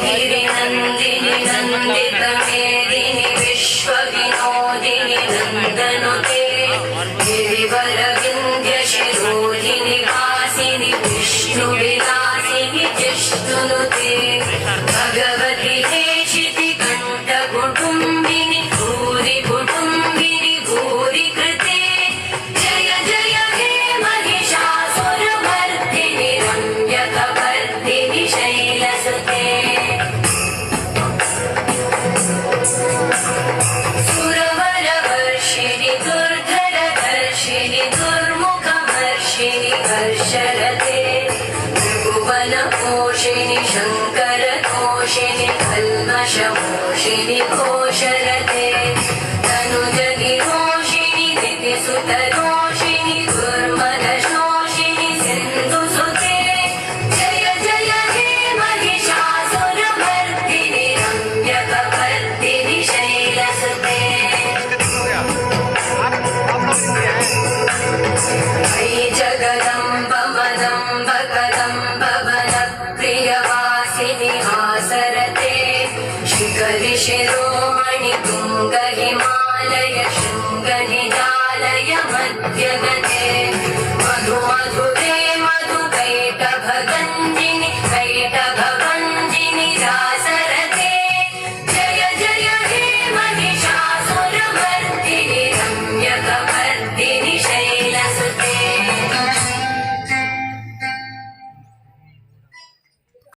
गिरिनन्दिनि नन्दितमेदिनि विश्वविनोदिनि नन्दनुते गिरिवरविन्ध्यशिरोधिनि वासिनि विष्णुविलासिनि जिष्णुनुते भगवति हेशिति कण्ठकुटुम्बिनि भूरि कुटुम्बिनि भूरि कृते जय जय हे महिषासुरमर्दिनि रम्यकवर्दिनि शैलसुते सुरवरवर्षिणि दुर्धरधर्षिणि दुर्मुखमर्षिणि हर्षरते त्रिभुवनपोषिणि शङ्करतोषिणि कल्मषमोषिणि घोषरते तनुजनिरोषिणि दितिसुतरोषिणि दुर्मदशोषिणि सिन्धुसुते जय जय हे महिषासुरमर्दिनि रम्यकवर्दिनि शैलसुते अयि जगदम्ब मदम्ब कदम्ब वनप्रियवासिनि हासरते शिखरि शिरोमणि तुङ्ग हिमालय शृङ्गनिजालय मध्यगते